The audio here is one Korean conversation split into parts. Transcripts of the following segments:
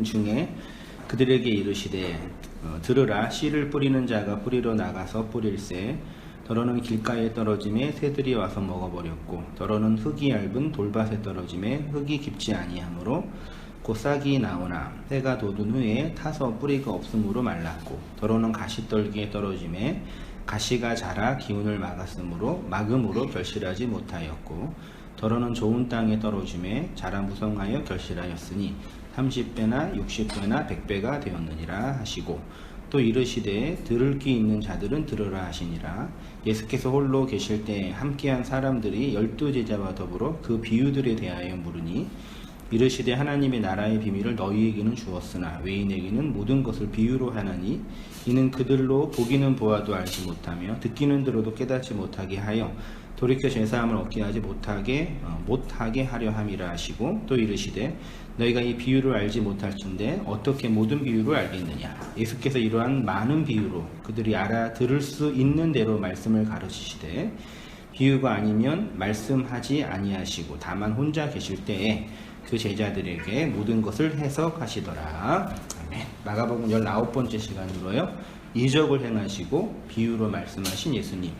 중에 그들에게 이르시되 들으라. 씨를 뿌리는 자가 뿌리러 나가서 뿌릴새 더러는 길가에 떨어짐에 새들이 와서 먹어버렸고 더러는 흙이 얇은 돌밭에 떨어짐에 흙이 깊지 아니하므로 곧 싹이 나오나 해가 돋은 후에 타서 뿌리가 없으므로 말랐고 더러는 가시떨기에 떨어짐에 가시가 자라 기운을 막음으로 결실하지 못하였고 더러는 좋은 땅에 떨어짐에 자라 무성하여 결실하였으니 30배나 60배나 100배가 되었느니라 하시고 또 이르시되 들을 귀 있는 자들은 들으라 하시니라. 예수께서 홀로 계실 때 함께한 사람들이 12제자와 더불어 그 비유들에 대하여 물으니 이르시되 하나님의 나라의 비밀을 너희에게는 주었으나 외인에게는 모든 것을 비유로 하나니 이는 그들로 보기는 보아도 알지 못하며 듣기는 들어도 깨닫지 못하게 하여 돌이켜 죄사함을 얻게 하지 못하게 하려 함이라 하시고 또 이르시되 너희가 이 비유를 알지 못할진대 어떻게 모든 비유를 알겠느냐. 예수께서 이러한 많은 비유로 그들이 알아들을 수 있는 대로 말씀을 가르치시되 비유가 아니면 말씀하지 아니하시고 다만 혼자 계실 때에 그 제자들에게 모든 것을 해석하시더라. 아멘. 마가복음 19번째 시간으로요. 이적을 행하시고 비유로 말씀하신 예수님.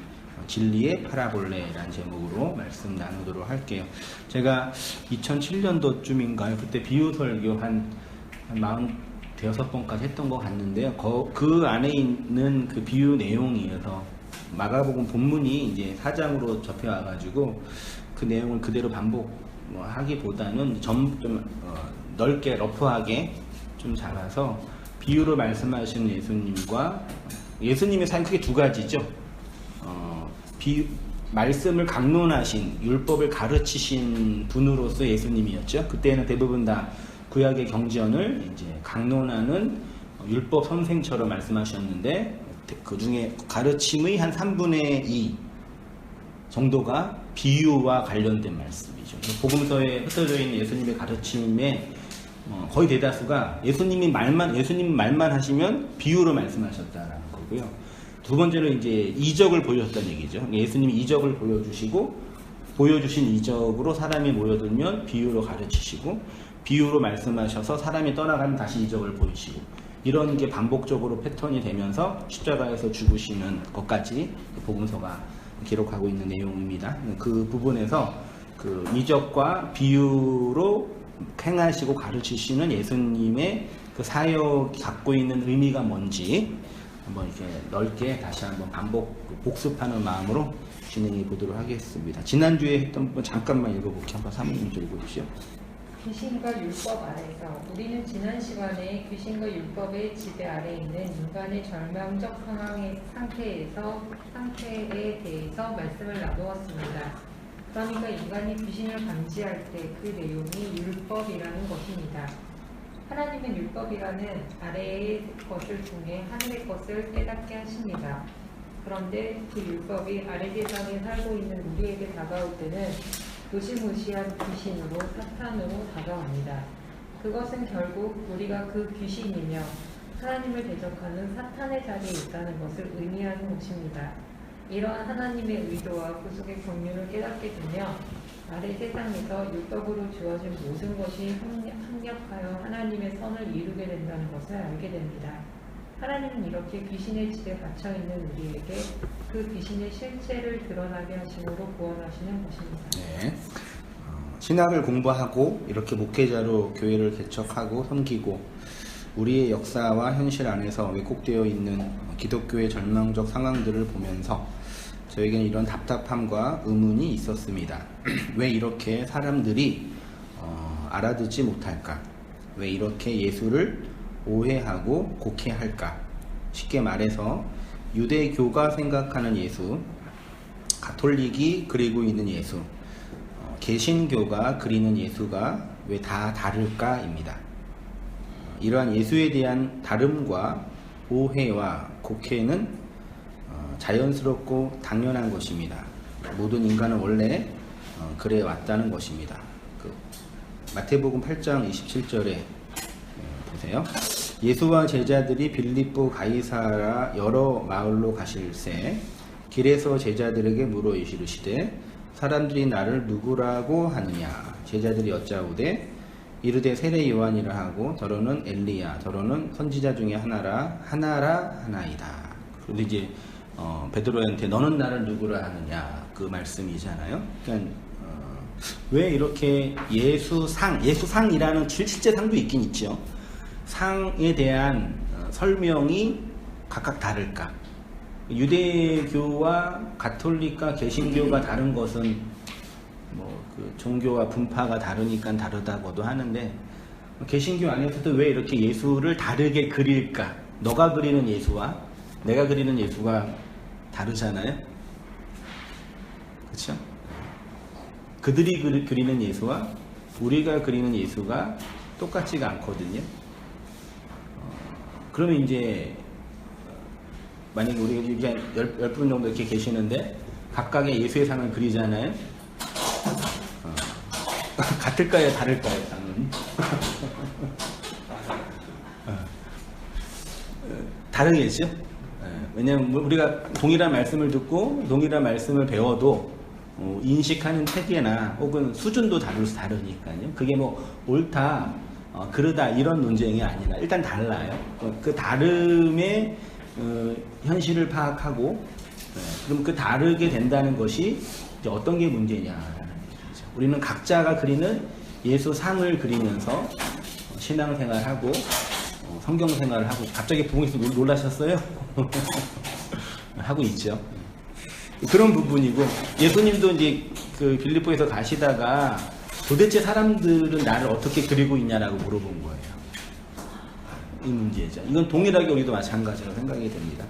진리의 파라볼레라는 제목으로 말씀 나누도록 할게요. 제가 2007년도쯤인가요? 그때 비유 설교 한 46번까지 했던 것 같는데요. 그 안에 있는 그 비유 내용이어서 마가복음 본문이 이제 4장으로 접해와가지고 그 내용을 그대로 반복하기보다는 좀 넓게 러프하게 좀 잡아서 비유로 말씀하시는 예수님과 예수님의 삶이 크게 두 가지죠. 말씀을 강론하신 율법을 가르치신 분으로서 예수님이었죠. 그때는 대부분 다 구약의 경전을 이제 강론하는 율법 선생처럼 말씀하셨는데 그 중에 가르침의 한 3분의 2 정도가 비유와 관련된 말씀이죠. 복음서에 흩어져 있는 예수님의 가르침의 거의 대다수가 예수님 말만 하시면 비유로 말씀하셨다라는 거고요. 두 번째는 이제 이적을 보여줬다는 얘기죠. 예수님이 이적을 보여주시고 보여주신 이적으로 사람이 모여들면 비유로 가르치시고 비유로 말씀하셔서 사람이 떠나가면 다시 이적을 보이시고 이런 게 반복적으로 패턴이 되면서 십자가에서 죽으시는 것까지 복음서가 기록하고 있는 내용입니다. 그 부분에서 그 이적과 비유로 행하시고 가르치시는 예수님의 그 사역이 갖고 있는 의미가 뭔지 한번 이렇게 넓게 다시 한번 복습하는 마음으로 진행해 보도록 하겠습니다. 지난주에 했던 부분 잠깐만 읽어볼게요. 한번 사모님 좀 읽어주시죠. 귀신과 율법 아래서 우리는 지난 시간에 귀신과 율법의 지배 아래 있는 인간의 절망적 상태에 대해서 말씀을 나누었습니다. 그러니까 인간이 귀신을 감지할 때 그 내용이 율법이라는 것입니다. 하나님은 율법이라는 아래의 것을 통해 하늘의 것을 깨닫게 하십니다. 그런데 그 율법이 아래 세상에 살고 있는 우리에게 다가올 때는 무시무시한 귀신으로 사탄으로 다가옵니다. 그것은 결국 우리가 그 귀신이며 하나님을 대적하는 사탄의 자리에 있다는 것을 의미하는 것입니다. 이러한 하나님의 의도와 구속의 경륜을 깨닫게 되며 아래 세상에서 율법으로 주어진 모든 것이 합력하여 하나님의 선을 이루게 된다는 것을 알게 됩니다. 하나님은 이렇게 귀신의 집에 갇혀있는 우리에게 그 귀신의 실체를 드러나게 하심으로 구원하시는 것입니다. 네. 신학을 공부하고 이렇게 목회자로 교회를 개척하고 섬기고 우리의 역사와 현실 안에서 왜곡되어 있는 기독교의 절망적 상황들을 보면서 저에게는 이런 답답함과 의문이 있었습니다. 왜 이렇게 사람들이 알아듣지 못할까? 왜 이렇게 예수를 오해하고 곡해할까? 쉽게 말해서 유대교가 생각하는 예수, 가톨릭이 그리고 있는 예수, 개신교가 그리는 예수가 왜 다 다를까입니다. 이러한 예수에 대한 다름과 오해와 곡해는 자연스럽고 당연한 것입니다. 모든 인간은 원래 그래 왔다는 것입니다. 마태복음 8장 27절에 보세요. 예수와 제자들이 빌립보 가이사라 여러 마을로 가실새 길에서 제자들에게 물어 이르시되 사람들이 나를 누구라고 하느냐. 제자들이 여짜오되 이르되 세례 요한이라 하고 더러는 엘리야 더러는 선지자 중에 하나이다. 그런데 이제 베드로한테 너는 나를 누구라 하느냐 그 말씀이잖아요. 그러니까 왜 이렇게 예수상이라는 실제 상도 있긴 있죠. 상에 대한 설명이 각각 다를까? 유대교와 가톨릭과 개신교가 다른 것은 그 종교와 분파가 다르니까 다르다고도 하는데 개신교 안에서도 왜 이렇게 예수를 다르게 그릴까? 너가 그리는 예수와 내가 그리는 예수가 다르잖아요. 그렇죠? 그들이 그리는 예수와 우리가 그리는 예수가 똑같지가 않거든요. 그러면 이제 만약에 우리가 10분 정도 이렇게 계시는데 각각의 예수의 상을 그리잖아요. 같을까요? 다를까요? 상은? 다르겠죠? 왜냐면 우리가 동일한 말씀을 듣고 동일한 말씀을 배워도 인식하는 체계나 혹은 수준도 다르니까요. 그게 뭐 옳다, 그르다 이런 논쟁이 아니라 일단 달라요. 그 다름의 현실을 파악하고 그럼 그 다르게 된다는 것이 이제 어떤 게 문제냐라는 얘기죠. 우리는 각자가 그리는 예수 상을 그리면서 신앙생활하고 성경생활을 하고 갑자기 부모님께서 놀라셨어요? 하고 있죠. 그런 부분이고 예수님도 이제 그 빌립보에서 가시다가 도대체 사람들은 나를 어떻게 그리고 있냐라고 물어본 거예요. 이 문제죠. 이건 동일하게 우리도 마찬가지라고 생각이 됩니다.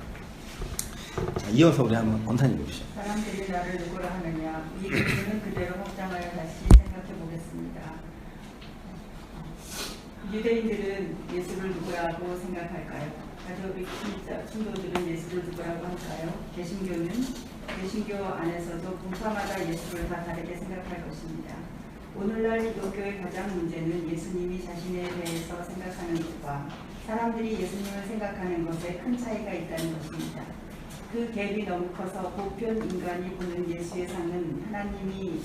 자, 이어서 우리 한번 권사님 보시죠. 사람들이 나를 누구라 하느냐 이 부분은 그대로 확장하여 다시 생각해 보겠습니다. 유대인들은 예수를 누구라고 생각할까요? 가톨릭 신도들은 예수를 누구라고 할까요? 개신교 안에서도 분파마다 예수를 다 다르게 생각할 것입니다. 오늘날 기독교의 가장 문제는 예수님이 자신에 대해서 생각하는 것과 사람들이 예수님을 생각하는 것에 큰 차이가 있다는 것입니다. 그 갭이 너무 커서 보편 인간이 보는 예수의 상은 하나님이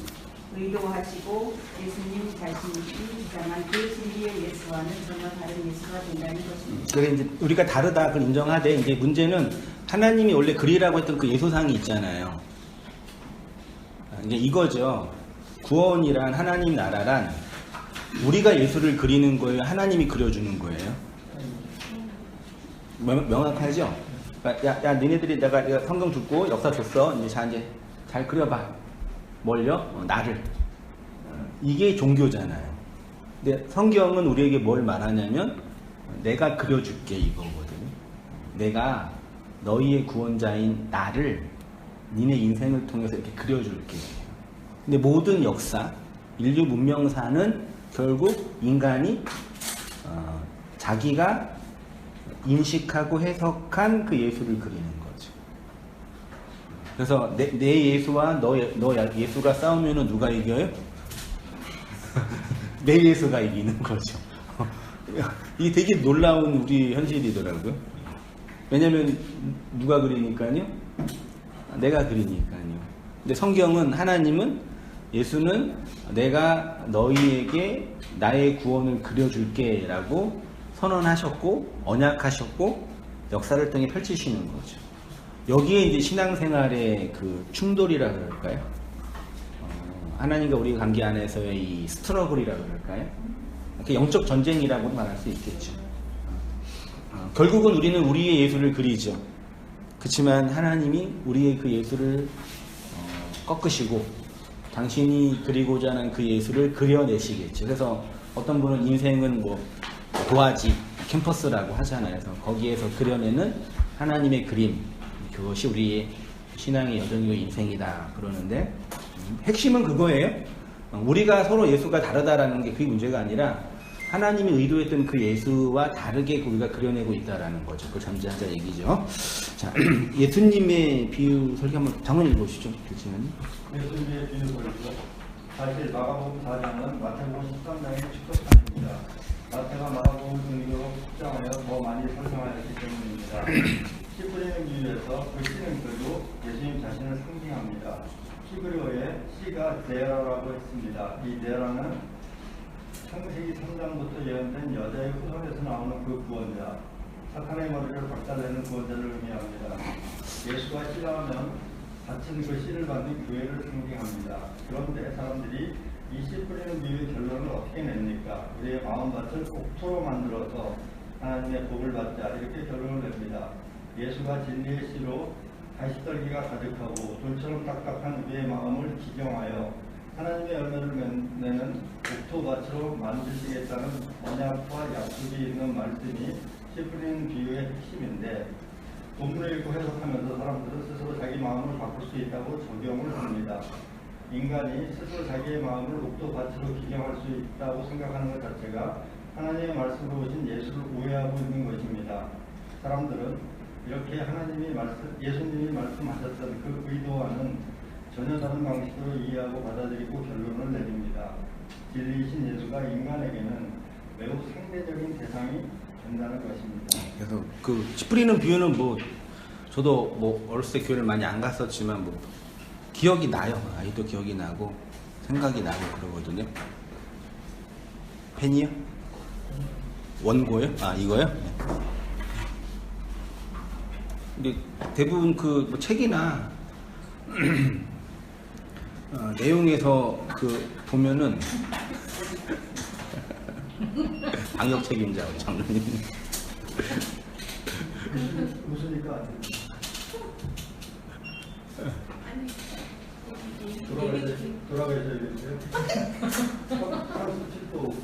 의도하시고 예수님 자신이 주장한 그 진리의 예수와는 전혀 다른 예수가 된다는 것입니다. 그래 이제 우리가 다르다 그걸 인정하되 이제 문제는 하나님이 원래 그리라고 했던 그 예수상이 있잖아요. 이제 이거죠. 구원이란 하나님 나라란 우리가 예수를 그리는 거예요. 하나님이 그려주는 거예요. 명확하죠? 그러니까 야 너네들이 내가 성경 듣고 역사 줬어. 이제 잘 그려봐. 뭘요? 나를. 이게 종교잖아요. 근데 성경은 우리에게 뭘 말하냐면 내가 그려줄게 이거거든요. 내가 너희의 구원자인 나를 니네 인생을 통해서 이렇게 그려줄게. 근데 모든 역사, 인류 문명사는 결국 인간이 자기가 인식하고 해석한 그 예수를 그리는 거죠. 그래서 내 예수와 너 예수가 싸우면은 누가 이겨요? 내 예수가 이기는 거죠. 이게 되게 놀라운 우리 현실이더라고요. 왜냐면 누가 그리니까요? 내가 그리니까요. 근데 성경은 하나님은 예수는 내가 너희에게 나의 구원을 그려줄게 라고 선언하셨고 언약하셨고 역사를 통해 펼치시는 거죠. 여기에 이제 신앙생활의 그 충돌이라 그럴까요? 하나님과 우리 관계 안에서의 이 스트러글이라 그럴까요? 영적 전쟁이라고 말할 수 있겠죠. 결국은 우리는 우리의 예수를 그리죠. 그렇지만 하나님이 우리의 그 예수를 꺾으시고 당신이 그리고자 하는 그 예수를 그려내시겠죠. 그래서 어떤 분은 인생은 뭐 도화지, 캠퍼스라고 하잖아요. 그래서 거기에서 그려내는 하나님의 그림, 그것이 우리의 신앙의 여정이고 인생이다 그러는데 핵심은 그거예요. 우리가 서로 예수가 다르다라는 게 그게 문제가 아니라 하나님이 의도했던 그 예수와 다르게 우리가 그려내고 있다라는 거죠. 그걸 잠재하자 얘기죠. 자, 예수님의 비유 설교 한번 장로님 읽어주시죠. 교수님. 예수님의 비유 설교. 사실 마가복음 4장은 마태복음 13장의 직접판입니다. 마태가 마가복음 등기로 확장하여 더 많이 설명하였기 때문입니다. 씨 뿌리는 비유에서 그 씨는 결국 예수님 자신을 상징합니다. 히브리어에 씨가 데라라고 했습니다. 이 데라는 창세기 3장부터 예언된 여자의 후손에서 나오는 그 구원자, 사탄의 머리를 박살내는 구원자를 의미합니다. 예수가 씨라면 바친 그 씨를 받는 교회를 상징합니다. 그런데 사람들이 이 씨 뿌리는 비유의 결론을 어떻게 냅니까? 우리의 마음밭을 옥토로 만들어서 하나님의 복을 받자, 이렇게 결론을 냅니다. 예수가 진리의 씨로 가시떨기가 가득하고 돌처럼 딱딱한 우리의 마음을 기경하여 하나님의 열매를 내는 옥토밭으로 만드시겠다는 언약과 약속이 있는 말씀이 씨 뿌리는 비유의 핵심인데, 본문을 읽고 해석하면서 사람들은 스스로 자기 마음을 바꿀 수 있다고 적용을 합니다. 인간이 스스로 자기의 마음을 옥토밭으로 기경할 수 있다고 생각하는 것 자체가 하나님의 말씀으로 오신 예수를 오해하고 있는 것입니다. 사람들은 이렇게 예수님이 말씀하셨던 그 의도와는 전혀 다른 방식으로 이해하고 받아들이고 결론을 내립니다. 진리이신 예수가 인간에게는 매우 상대적인 대상이 된다는 것입니다. 그래서 그 씨 뿌리는 비유는 뭐 저도 뭐 어렸을 때 교회를 많이 안 갔었지만 뭐 기억이 나요. 아직도 기억이 나고 생각이 나고 그러거든요. 펜이요? 원고요? 아 이거요? 네. 근데 대부분 그 뭐 책이나 내용에서 그 보면은 방역 책임자 우리 장로님. 웃으니까 안 돼요. 돌아가셔야 되는데요. 프랑스 책도 오고.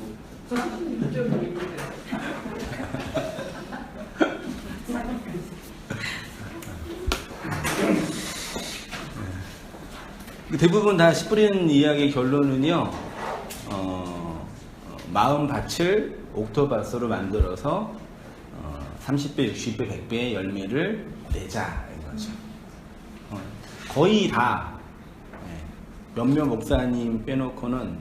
대부분 다 씨 뿌리는 이야기의 결론은요, 마음밭을 옥토밭으로 만들어서 30배, 60배, 100배의 열매를 내자 이거죠. 거의 다 몇몇 목사님 빼놓고는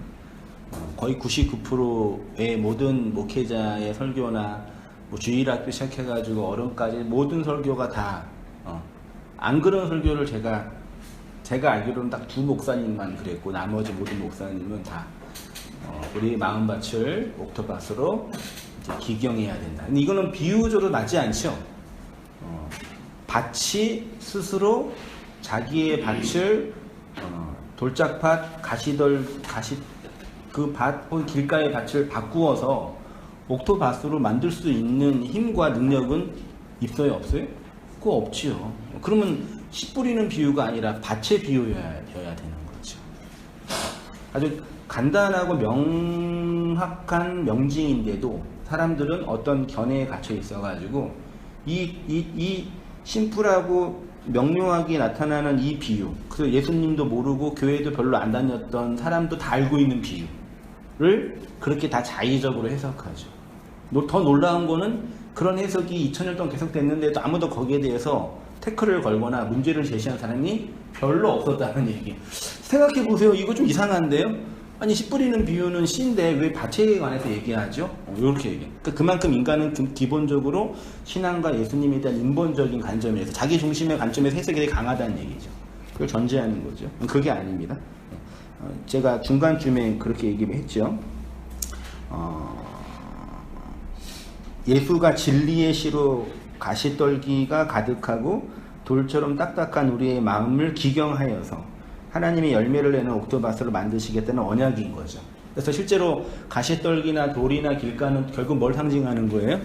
거의 99%의 모든 목회자의 설교나 뭐 주일학교 시작해가지고 어른까지 모든 설교가 다 안 그런 설교를 제가 알기로는 딱 2 목사님만 그랬고 나머지 모든 목사님은 다 우리 마음밭을 옥토밭으로 이제 기경해야 된다. 근데 이거는 비유적으로 맞지 않죠. 밭이 스스로 자기의 밭을 돌짝밭, 그 밭 혹은 길가의 밭을 바꾸어서 옥토밭으로 만들 수 있는 힘과 능력은 있어요, 없어요? 그거 없지요. 그러면 씨 뿌리는 비유가 아니라 밭의 비유여야 되는 거죠. 아주 간단하고 명확한 명징인데도 사람들은 어떤 견해에 갇혀 있어가지고 이 심플하고 명료하게 나타나는 이 비유, 그래서 예수님도 모르고 교회도 별로 안 다녔던 사람도 다 알고 있는 비유를 그렇게 다 자의적으로 해석하죠. 더 놀라운 거는 그런 해석이 2000년 동안 계속됐는데도 아무도 거기에 대해서 태클을 걸거나 문제를 제시한 사람이 별로 없었다는 얘기. 생각해 보세요. 이거 좀 이상한데요? 아니 씨 뿌리는 비유는 씨인데 왜 밭에 관해서 얘기하죠? 이렇게 얘기해. 그만큼 인간은 기본적으로 신앙과 예수님에 대한 인본적인 관점에서 자기 중심의 관점에서 해석이 되게 강하다는 얘기죠. 그걸 전제하는 거죠. 그게 아닙니다. 제가 중간쯤에 그렇게 얘기를 했죠. 예수가 진리의 씨로 가시떨기가 가득하고 돌처럼 딱딱한 우리의 마음을 기경하여서 하나님의 열매를 내는 옥토밭으로 만드시겠다는 언약인 거죠. 그래서 실제로 가시떨기나 돌이나 길가는 결국 뭘 상징하는 거예요?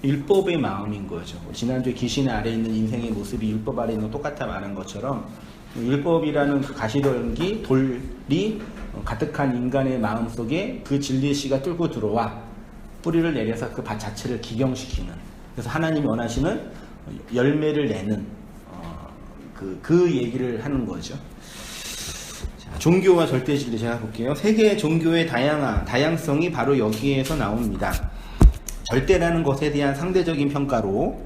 율법의 마음인 거죠. 지난주에 귀신 아래에 있는 인생의 모습이 율법 아래에 있는 똑같아 말한 것처럼 율법이라는 그 가시떨기, 돌이 가득한 인간의 마음 속에 그 진리의 씨가 뚫고 들어와 뿌리를 내려서 그 밭 자체를 기경시키는, 그래서 하나님이 원하시는 열매를 내는 그 얘기를 하는 거죠. 자, 종교와 절대진리 제가 볼게요. 세계 종교의 다양성이 바로 여기에서 나옵니다. 절대라는 것에 대한 상대적인 평가로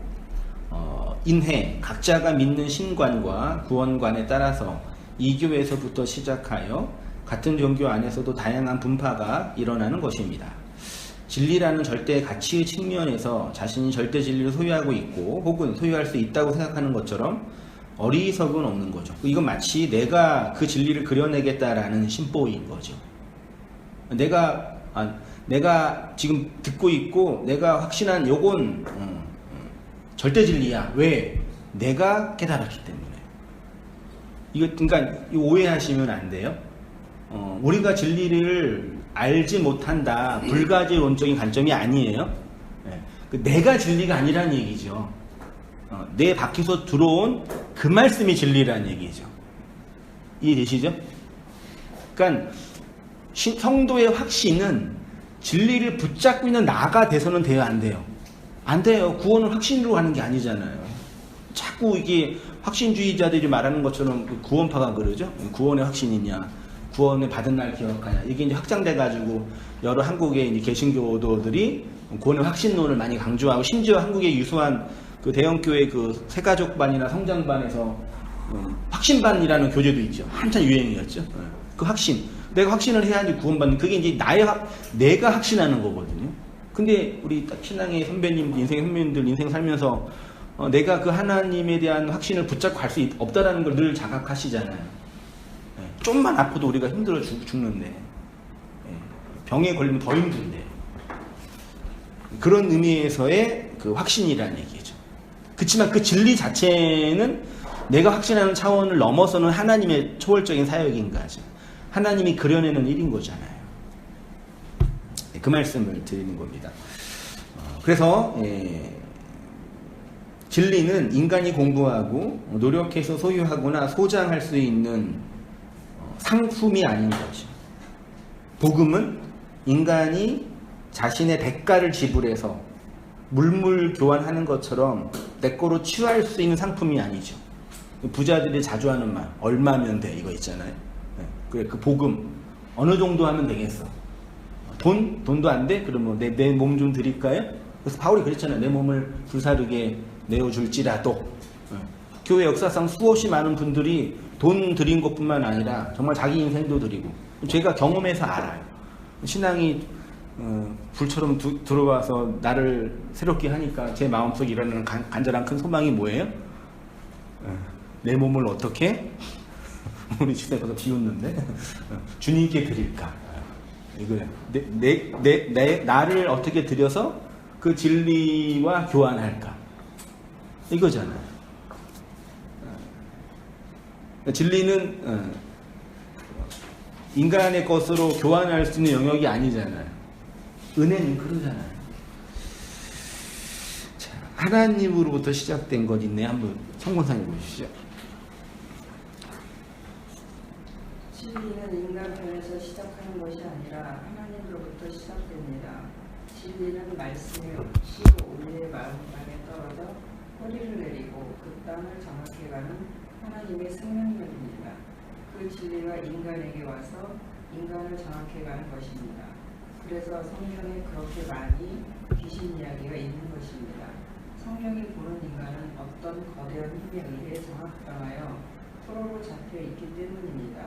인해 각자가 믿는 신관과 구원관에 따라서 이교에서부터 시작하여 같은 종교 안에서도 다양한 분파가 일어나는 것입니다. 진리라는 절대 가치의 측면에서 자신이 절대 진리를 소유하고 있고 혹은 소유할 수 있다고 생각하는 것처럼 어리석은 없는 거죠. 이건 마치 내가 그 진리를 그려내겠다라는 심보인 거죠. 내가 지금 듣고 있고 내가 확신한 요건 절대 진리야. 왜? 내가 깨달았기 때문에. 이거 그러니까 오해하시면 안 돼요. 우리가 진리를 알지 못한다. 불가지론적인 관점이 아니에요. 내가 진리가 아니라는 얘기죠. 내 밖에서 들어온 그 말씀이 진리라는 얘기죠. 이해되시죠? 그러니까 성도의 확신은 진리를 붙잡고 있는 나가 돼서는 돼요, 안 돼요? 안 돼요. 구원은 확신으로 가는 게 아니잖아요. 자꾸 이게 확신주의자들이 말하는 것처럼 구원파가 그러죠. 구원의 확신이냐, 구원을 받은 날 기억하냐. 이게 이제 확장돼가지고 여러 한국의 이제 개신교도들이 구원의 확신론을 많이 강조하고, 심지어 한국의 유수한 그 대형교회 그 새가족반이나 성장반에서 확신반이라는 교재도 있죠. 한참 유행이었죠. 그 확신. 내가 확신을 해야지 구원받는, 그게 이제 내가 확신하는 거거든요. 근데 우리 신앙의 선배님, 인생의 선배님들 인생 살면서 내가 그 하나님에 대한 확신을 붙잡고 갈 수 없다라는 걸 늘 자각하시잖아요. 좀만 아파도 우리가 힘들어 죽는데, 병에 걸리면 더 힘든데, 그런 의미에서의 그 확신이라는 얘기죠. 그렇지만 그 진리 자체는 내가 확신하는 차원을 넘어서는 하나님의 초월적인 사역인 거죠. 하나님이 그려내는 일인 거잖아요. 그 말씀을 드리는 겁니다. 그래서 진리는 인간이 공부하고 노력해서 소유하거나 소장할 수 있는 상품이 아닌 거죠. 복음은 인간이 자신의 대가를 지불해서 물물 교환하는 것처럼 내 거로 취할 수 있는 상품이 아니죠. 부자들이 자주 하는 말, 얼마면 돼, 이거 있잖아요. 그래, 그 복음 어느 정도 하면 되겠어. 돈도 안 돼? 그러면 내 몸 좀 드릴까요? 그래서 바울이 그랬잖아요. 내 몸을 불사르게 내어줄지라도. 교회 역사상 수없이 많은 분들이 돈 드린 것뿐만 아니라 정말 자기 인생도 드리고, 제가 경험해서 알아요. 신앙이 불처럼 들어와서 나를 새롭게 하니까 제 마음속에 일어나는 간절한 큰 소망이 뭐예요? 내 몸을 어떻게 우리 집에서 비웃는데 주님께 드릴까? 이거예요. 나를 어떻게 드려서 그 진리와 교환할까? 이거잖아요. 진리는 인간의 것으로 교환할 수 있는 영역이 아니잖아요. 은혜는 그러잖아요. 자, 하나님으로부터 시작된 것 있네. 한번 성권상에 보시죠. 진리는 인간 편에서 시작하는 것이 아니라 하나님으로부터 시작됩니다. 진리는 말씀의 시로 우리의 마음판에 떨어져 뿌리를 내리고 그 땅을 장악해가는 하나님의 생명력입니다. 그 진리가 인간에게 와서 인간을 장악해가는 것입니다. 그래서 성경에 그렇게 많이 귀신 이야기가 있는 것입니다. 성경이 보는 인간은 어떤 거대한 힘에 의해 장악당하여 포로로 잡혀 있기 때문입니다.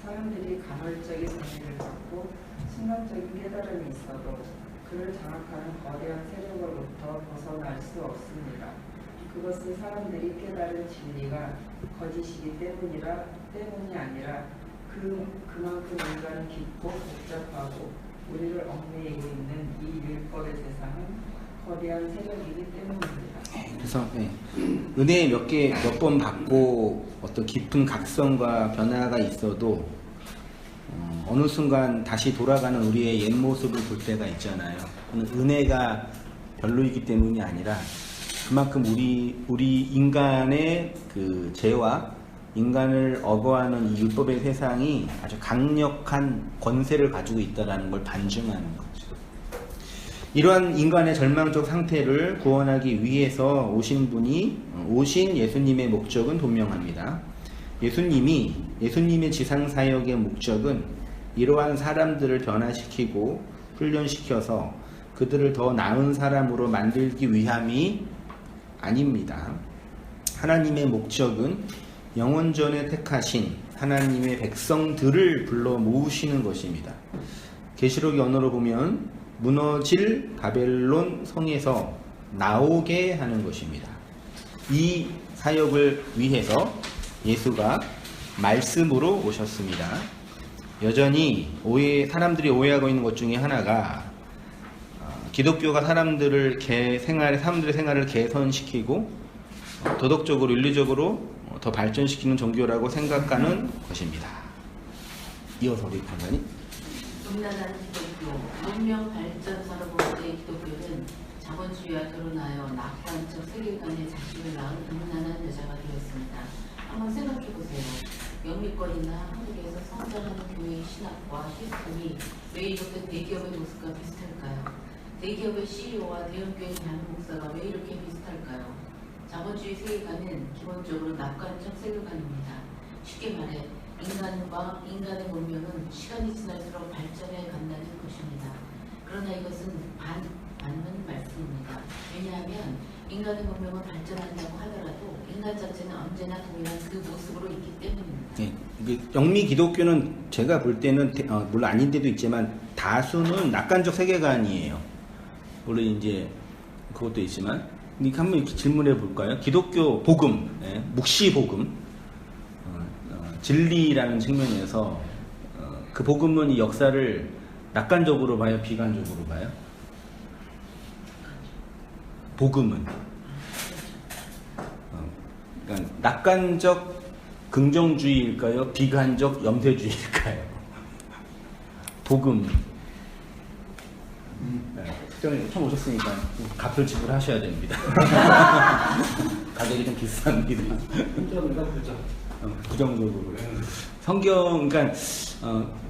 사람들이 간헐적인 재미를 갖고 순간적인 깨달음이 있어도 그를 장악하는 거대한 세력으로부터 벗어날 수 없습니다. 그것은 사람들이 깨달은 진리가 거짓이기 때문이 아니라 그만큼 인간은 깊고 복잡하고 우리를 얽매이고 있는 이 율법의 세상은 거대한 세력이기 때문입니다. 그래서 은혜 몇 번 받고 어떤 깊은 각성과 변화가 있어도 어느 순간 다시 돌아가는 우리의 옛 모습을 볼 때가 있잖아요. 은혜가 별로이기 때문이 아니라 그만큼 우리 인간의 그 죄와 인간을 억어하는 이 율법의 세상이 아주 강력한 권세를 가지고 있다는 걸 반증하는 거죠. 이러한 인간의 절망적 상태를 구원하기 위해서 오신 예수님의 목적은 분명합니다. 예수님의 지상사역의 목적은 이러한 사람들을 변화시키고 훈련시켜서 그들을 더 나은 사람으로 만들기 위함이 아닙니다. 하나님의 목적은 영원전에 택하신 하나님의 백성들을 불러 모으시는 것입니다. 계시록의 언어로 보면 무너질 바벨론 성에서 나오게 하는 것입니다. 이 사역을 위해서 예수가 말씀으로 오셨습니다. 여전히 사람들이 오해하고 있는 것 중에 하나가 기독교가 사람들의 생활을 개선시키고 도덕적으로 윤리적으로 더 발전시키는 종교라고 생각하는 것입니다. 이어서 우리 판사님. 음란한 기독교, 문명 발전사로 볼 때 기독교는 자본주의와 결혼하여 낙관적 세계관의 자식을 낳은 음란한 여자가 되었습니다. 한번 생각해보세요. 영미권이나 한국에서 성장하는 교회의 신학과 시스템이 왜 이렇게 대기업의 모습과 비슷할까요? 대기업의 CEO와 대형교회 담임 목사가 왜 이렇게 비슷할까요? 자본주의 세계관은 기본적으로 낙관적 세계관입니다. 쉽게 말해 인간과 인간의 문명은 시간이 지날수록 발전해 간다는 것입니다. 그러나 이것은 맞는 말씀입니다. 왜냐하면 인간의 문명은 발전한다고 하더라도 인간 자체는 언제나 동일한 그 모습으로 있기 때문입니다. 네, 영미 기독교는 제가 볼 때는 물론 아닌 데도 있지만 다수는 낙관적 세계관이에요. 물론 이제 그것도 있지만 한번 이렇게 질문해 볼까요? 기독교 복음, 묵시 복음, 진리라는 측면에서 그 복음은 이 역사를 낙관적으로 봐요, 비관적으로 봐요? 복음은 그러니까 낙관적 긍정주의일까요? 비관적 염세주의일까요? 복음. 특별히 처음 오셨으니까 값을 지불하셔야 됩니다. 가격이 좀 비쌉니다. 부정적으로. 성경, 그러니까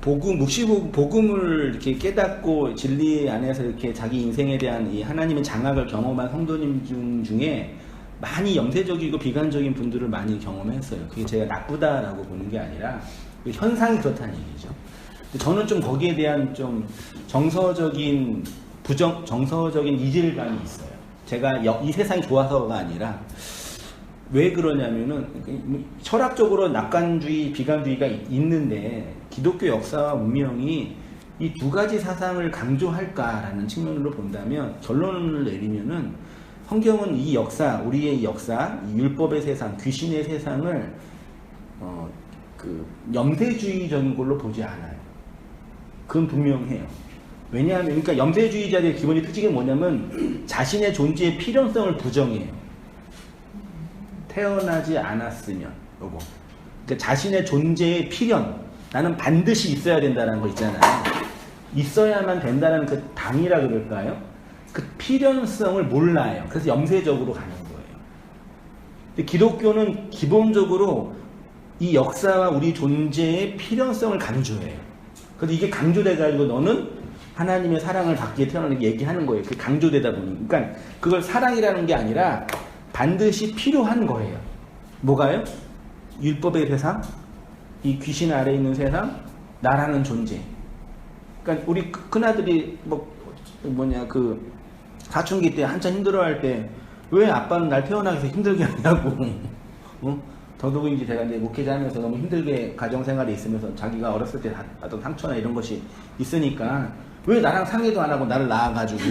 복음을 이렇게 깨닫고 진리 안에서 이렇게 자기 인생에 대한 이 하나님의 장악을 경험한 성도님 중에 많이 염세적이고 비관적인 분들을 많이 경험했어요. 그게 제가 나쁘다라고 보는 게 아니라 현상이 그렇다는 얘기죠. 저는 좀 거기에 대한 좀 정서적인 이질감이 있어요. 제가 이 세상이 좋아서가 아니라 왜 그러냐면은 철학적으로 낙관주의, 비관주의가 있는데 기독교 역사와 문명이 이 두 가지 사상을 강조할까라는 측면으로 본다면 결론을 내리면은 성경은 이 역사, 우리의 이 역사, 이 율법의 세상, 귀신의 세상을 염세주의적인 걸로 보지 않아요. 그건 분명해요. 왜냐하면 그러니까 염세주의자들의 기본의 특징이 뭐냐면 자신의 존재의 필연성을 부정해요. 태어나지 않았으면 요거. 그러니까 자신의 존재의 필연, 나는 반드시 있어야 된다는 거 있잖아요. 있어야만 된다는 그 당이라 그럴까요? 그 필연성을 몰라요. 그래서 염세적으로 가는 거예요. 근데 기독교는 기본적으로 이 역사와 우리 존재의 필연성을 강조해요. 그래서 이게 강조돼가지고 너는 하나님의 사랑을 받기에 태어나는 얘기하는 거예요. 그게 강조되다 보니. 그러니까 그걸 사랑이라는 게 아니라 반드시 필요한 거예요. 뭐가요? 율법의 세상, 이 귀신 아래에 있는 세상, 나라는 존재. 그러니까 우리 큰아들이 사춘기 때 한참 힘들어할 때 왜 아빠는 날 태어나기 위해서 힘들게 하냐고. 더더욱이 제가 이제 목회자 하면서 너무 힘들게 가정생활에 있으면서 자기가 어렸을 때 받던 상처나 이런 것이 있으니까 왜 나랑 상의도 안 하고 나를 낳아가지고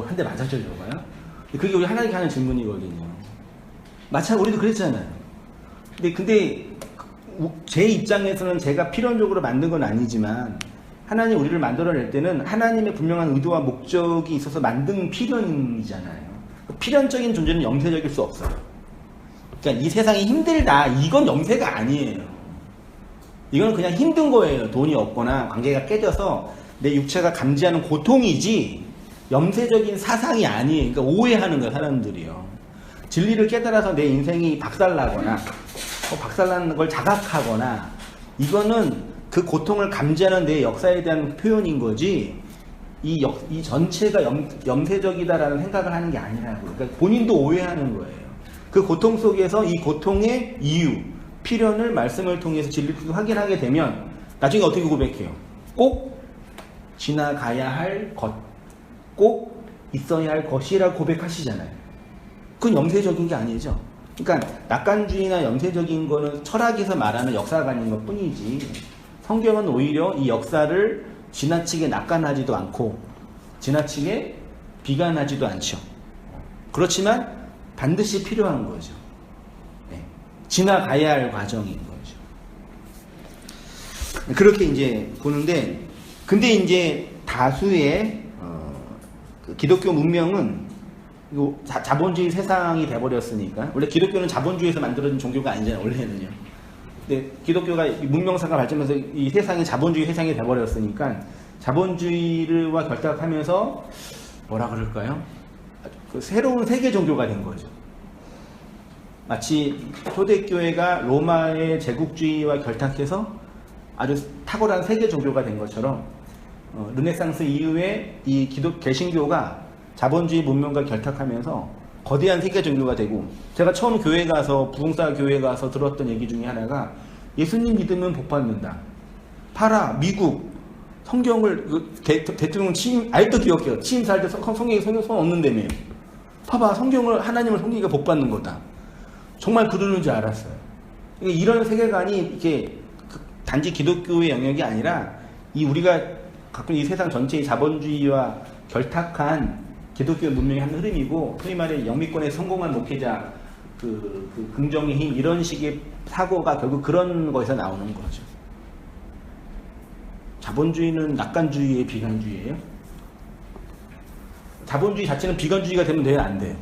한 대 맞아줘요, 저거요. 그게 우리 하나님께 하는 질문이거든요. 마찬가지로 우리도 그랬잖아요. 근데 제 입장에서는 제가 필연적으로 만든 건 아니지만 하나님 우리를 만들어낼 때는 하나님의 분명한 의도와 목적이 있어서 만든 필연이잖아요. 필연적인 존재는 염세적일 수 없어요. 그러니까 이 세상이 힘들다, 이건 염세가 아니에요. 이건 그냥 힘든 거예요. 돈이 없거나 관계가 깨져서 내 육체가 감지하는 고통이지 염세적인 사상이 아니에요. 그러니까 오해하는 거예요, 사람들이요. 진리를 깨달아서 내 인생이 박살나거나 박살나는 걸 자각하거나 이거는 그 고통을 감지하는 내 역사에 대한 표현인 거지 이 전체가 염세적이다라는 생각을 하는 게 아니라고. 그러니까 본인도 오해하는 거예요. 그 고통 속에서 이 고통의 이유, 필연을 말씀을 통해서 진리를 확인하게 되면 나중에 어떻게 고백해요? 꼭 지나가야 할 것, 꼭 있어야 할 것이라고 고백하시잖아요. 그건 염세적인 게 아니죠. 그러니까 낙관주의나 염세적인 거는 철학에서 말하는 역사관인 것 뿐이지 성경은 오히려 이 역사를 지나치게 낙관하지도 않고 지나치게 비관하지도 않죠. 그렇지만 반드시 필요한 거죠. 네. 지나가야 할 과정인 거죠. 그렇게 이제 보는데, 근데 이제 다수의 그 기독교 문명은 요 자본주의 세상이 돼버렸으니까, 원래 기독교는 자본주의에서 만들어진 종교가 아니잖아요, 원래는요. 근데 기독교가 문명사가 발전해서 이 세상이 자본주의 세상이 돼버렸으니까 자본주의와 결탁하면서 뭐라 그럴까요? 그 새로운 세계 종교가 된 거죠. 마치 초대교회가 로마의 제국주의와 결탁해서 아주 탁월한 세계 종교가 된 것처럼 르네상스 이후에 이 개신교가 자본주의 문명과 결탁하면서 거대한 세계 종교가 되고, 제가 처음 교회 가서 부흥사 교회 가서 들었던 얘기 중에 하나가 예수님 믿으면 복 받는다. 봐라, 미국 성경을 대통령 취임 아직도 기억해요. 취임사할 때 성경에 손 없는다며. 봐봐, 성경을 하나님을 섬기니까 복 받는 거다. 정말 그러는 줄 알았어요. 이런 세계관이 이렇게 단지 기독교의 영역이 아니라 이 우리가 갖고 있는 이 세상 전체의 자본주의와 결탁한 기독교 문명의 한 흐름이고, 소위 말해 영미권에 성공한 목회자 그 긍정의 힘, 이런 식의 사고가 결국 그런 거에서 나오는 거죠. 자본주의는 낙관주의의 비관주의예요? 자본주의 자체는 비관주의가 되면 돼요, 안 돼요?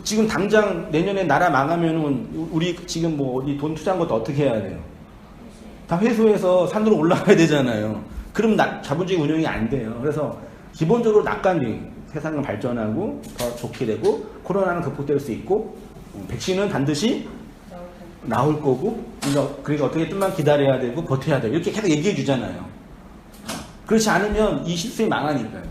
지금 당장 내년에 나라 망하면은 우리 지금 뭐 어디 돈 투자한 것도 어떻게 해야 돼요? 다 회수해서 산으로 올라가야 되잖아요. 그럼 자본주의 운영이 안 돼요. 그래서 기본적으로 낙관주의, 세상은 발전하고 더 좋게 되고 코로나는 극복될 수 있고 백신은 반드시 나올 거고, 그러니까 어떻게 좀만 기다려야 되고 버텨야 되고 이렇게 계속 얘기해 주잖아요. 그렇지 않으면 이 시스템이 망하니까요.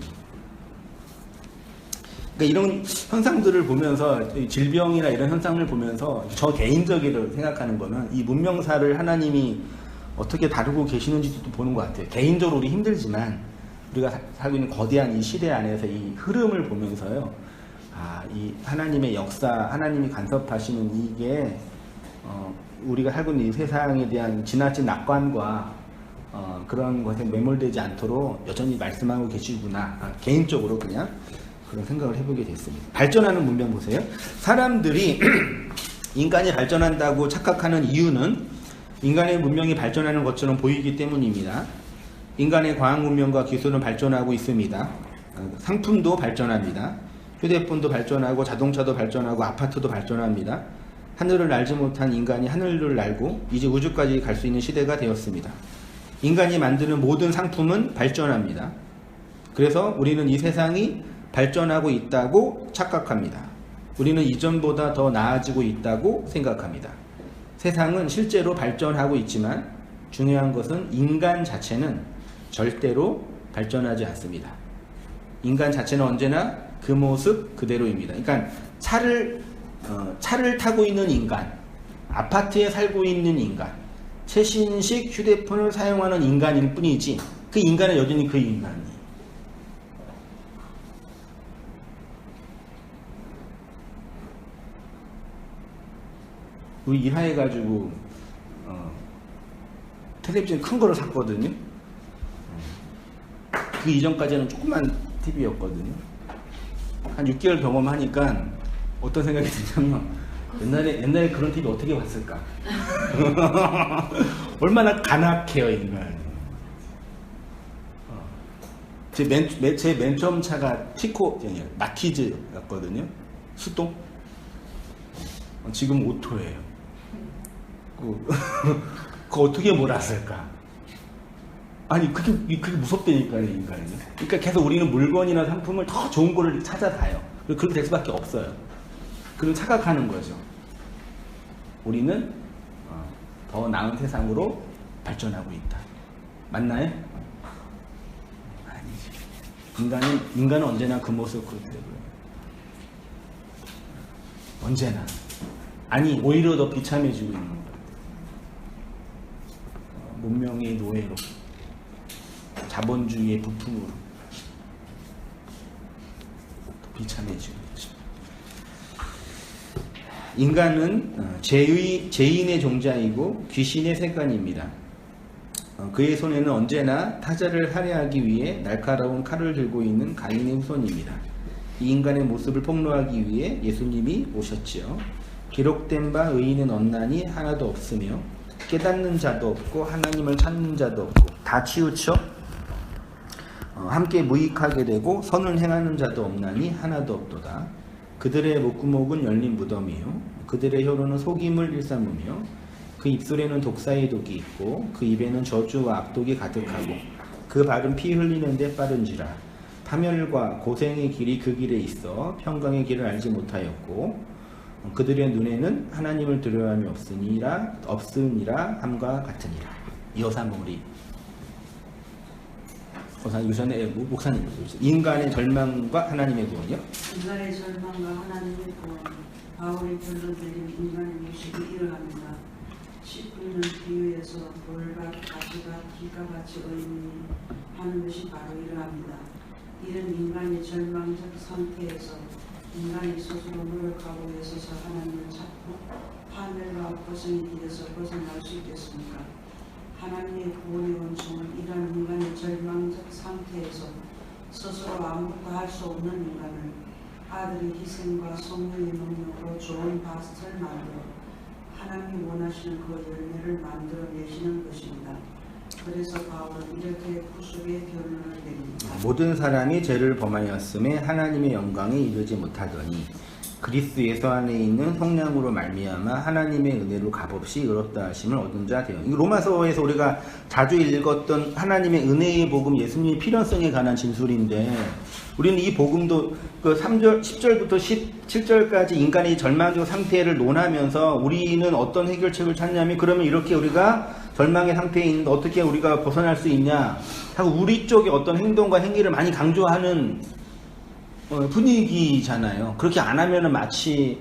그러니까 이런 현상들을 보면서, 질병이나 이런 현상을 보면서 저 개인적으로 생각하는 거는 이 문명사를 하나님이 어떻게 다루고 계시는지도 보는 것 같아요. 개인적으로 우리 힘들지만 우리가 살고 있는 거대한 이 시대 안에서 이 흐름을 보면서요, 이 하나님의 역사, 하나님이 간섭하시는 이게 우리가 살고 있는 이 세상에 대한 지나친 낙관과 그런 것에 매몰되지 않도록 여전히 말씀하고 계시구나. 개인적으로 그냥 그런 생각을 해보게 됐습니다. 발전하는 문명 보세요. 사람들이 인간이 발전한다고 착각하는 이유는 인간의 문명이 발전하는 것처럼 보이기 때문입니다. 인간의 과학 문명과 기술은 발전하고 있습니다. 상품도 발전합니다. 휴대폰도 발전하고 자동차도 발전하고 아파트도 발전합니다. 하늘을 날지 못한 인간이 하늘을 날고 이제 우주까지 갈 수 있는 시대가 되었습니다. 인간이 만드는 모든 상품은 발전합니다. 그래서 우리는 이 세상이 발전하고 있다고 착각합니다. 우리는 이전보다 더 나아지고 있다고 생각합니다. 세상은 실제로 발전하고 있지만 중요한 것은 인간 자체는 절대로 발전하지 않습니다. 인간 자체는 언제나 그 모습 그대로입니다. 그러니까 차를 타고 있는 인간, 아파트에 살고 있는 인간, 최신식 휴대폰을 사용하는 인간일 뿐이지 그 인간은 여전히 그 인간이에요. 우리 일하해가지고 텔레비전 큰 거를 샀거든요. 그 이전까지는 조그만 TV였거든요. 한 6개월 경험하니까 어떤 생각이 드냐면 옛날에 그런 TV 어떻게 봤을까? 얼마나 간악해요, 인간. 제 맨 처음 차가 마티즈였거든요. 수동. 지금 오토예요. 그거 어떻게 몰았을까? 아니, 그게 무섭다니까요, 인간이. 그러니까 계속 우리는 물건이나 상품을 더 좋은 거를 찾아가요. 그렇게 될 수밖에 없어요. 그걸 착각하는 거죠. 우리는 더 나은 세상으로 발전하고 있다. 맞나요? 아니지. 인간은 언제나 그 모습 그대로예요. 언제나. 아니, 오히려 더 비참해지고 있는 거예요. 문명의 노예로, 자본주의의 부품으로 더 비참해지고 있죠. 인간은 죄인의 종자이고 귀신의 색간입니다. 그의 손에는 언제나 타자를 살해하기 위해 날카로운 칼을 들고 있는 가인의 후손입니다. 이 인간의 모습을 폭로하기 위해 예수님이 오셨지요. 기록된 바 의인은 없나니 하나도 없으며 깨닫는 자도 없고 하나님을 찾는 자도 없고 다 치우쳐 함께 무익하게 되고 선을 행하는 자도 없나니 하나도 없도다. 그들의 목구멍은 열린 무덤이요 그들의 혀로는 속임을 일삼으며 그 입술에는 독사의 독이 있고 그 입에는 저주와 악독이 가득하고 그 발은 피 흘리는 데 빠른지라. 파멸과 고생의 길이 그 길에 있어 평강의 길을 알지 못하였고 그들의 눈에는 하나님을 두려워함이 없으니라 함과 같으니라. 이어서 한번 우리 유선의 목사님, 인간의 절망과 하나님의 구원이요? 인간의 절망과 하나님의 구원. 바울이 불러들인 인간의 모습이 이러합니다. 19년 비유에서 돌과 가시가 기가 같이 의미 하는 것이 바로 이러합니다. 이런 인간의 절망적 상태에서 인간이 스스로 노력하고 애써서 하나님을 찾고 파멸과 고생의 길에서 벗어날 수 있겠습니까? 하나님의 구원의 원천은 이러한 인간의 절망적 상태에서 스스로 아무것도 할 수 없는 인간을 아들의 희생과 성령의 능력으로 좋은 밭을 만들어 하나님이 원하시는 그 열매를 만들어내시는 것입니다. 그래서 바울은 이렇게 구속의 결론을 내립니다. 모든 사람이 죄를 범하였음에 하나님의 영광에 이르지 못하더니 그리스도 예수 안에 있는 성령으로 말미암아 하나님의 은혜로 값없이 의롭다 하심을 얻은 자 되어. 로마서에서 우리가 자주 읽었던 하나님의 은혜의 복음, 예수님의 필연성에 관한 진술인데 우리는 이 복음도 그 3절, 10절부터 17절까지 인간의 절망적 상태를 논하면서 우리는 어떤 해결책을 찾냐면 그러면 이렇게 우리가 절망의 상태에 있는데 어떻게 우리가 벗어날 수 있냐 하고 우리 쪽에 어떤 행동과 행위를 많이 강조하는 분위기잖아요. 그렇게 안 하면은 마치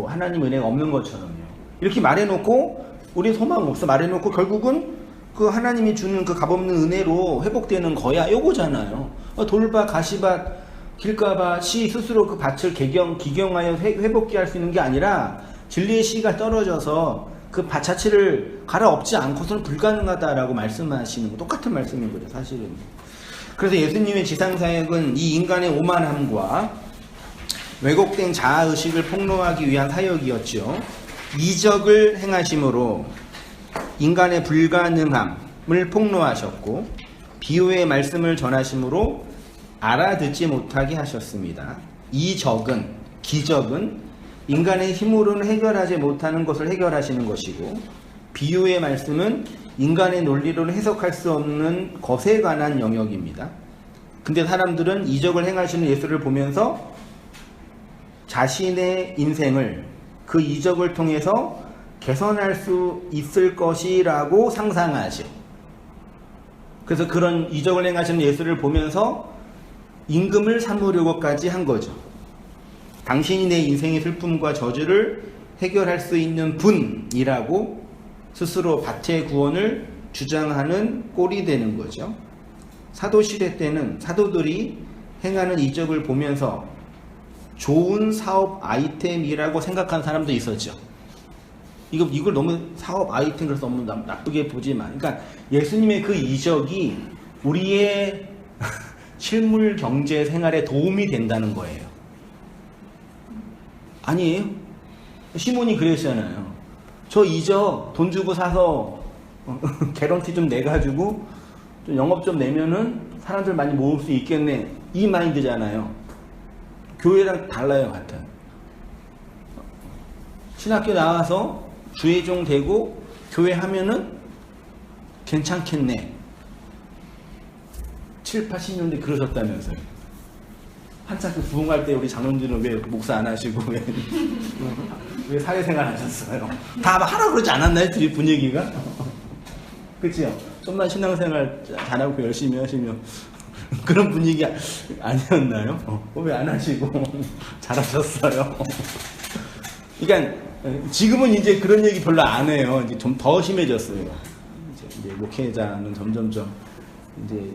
하나님 은혜가 없는 것처럼요. 이렇게 말해놓고 우리 소망 없어 말해놓고 결국은 그 하나님이 주는 그 값없는 은혜로 회복되는 거야 요거잖아요. 돌밭, 가시밭, 길가밭이 스스로 그 밭을 기경하여 회복케 할 수 있는 게 아니라 진리의 씨가 떨어져서 그 밭 자체를 갈아엎지 않고서는 불가능하다라고 말씀하시는 거 똑같은 말씀인 거죠 사실은. 그래서 예수님의 지상사역은 이 인간의 오만함과 왜곡된 자아의식을 폭로하기 위한 사역이었죠. 이적을 행하심으로 인간의 불가능함을 폭로하셨고 비유의 말씀을 전하심으로 알아듣지 못하게 하셨습니다. 기적은 인간의 힘으로는 해결하지 못하는 것을 해결하시는 것이고 비유의 말씀은 인간의 논리로는 해석할 수 없는 것에 관한 영역입니다. 근데 사람들은 이적을 행하시는 예수를 보면서 자신의 인생을 그 이적을 통해서 개선할 수 있을 것이라고 상상하죠. 그래서 그런 이적을 행하시는 예수를 보면서 임금을 삼으려고까지 한 거죠. 당신이 내 인생의 슬픔과 저주를 해결할 수 있는 분이라고 스스로 밭의 구원을 주장하는 꼴이 되는 거죠. 사도시대 때는 사도들이 행하는 이적을 보면서 좋은 사업 아이템이라고 생각한 사람도 있었죠. 이걸 너무 사업 아이템 그래서 너무 나쁘게 보지만, 그러니까 예수님의 그 이적이 우리의 실물 경제 생활에 도움이 된다는 거예요. 아니에요? 시몬이 그랬잖아요. 저 이적 돈 주고 사서 개런티 좀 내가지고 좀 영업 좀 내면은 사람들 많이 모을 수 있겠네. 이 마인드잖아요. 교회랑 달라요, 같은. 신학교 나와서 주의종 되고 교회 하면은 괜찮겠네. 7, 80년대 그러셨다면서요. 한참 그 부흥할 때 우리 장로님들은 왜 목사 안 하시고 왜 사회생활 하셨어요? 다 하라 그러지 않았나요? 뒤에 분위기가? 그치요? 좀만 신앙생활 잘하고 열심히 하시면 그런 분위기 아니었나요? 왜 안 하시고 잘하셨어요? 그러니까 지금은 이제 그런 얘기 별로 안 해요. 이제 좀 더 심해졌어요. 이제 목회자는 점점점 이제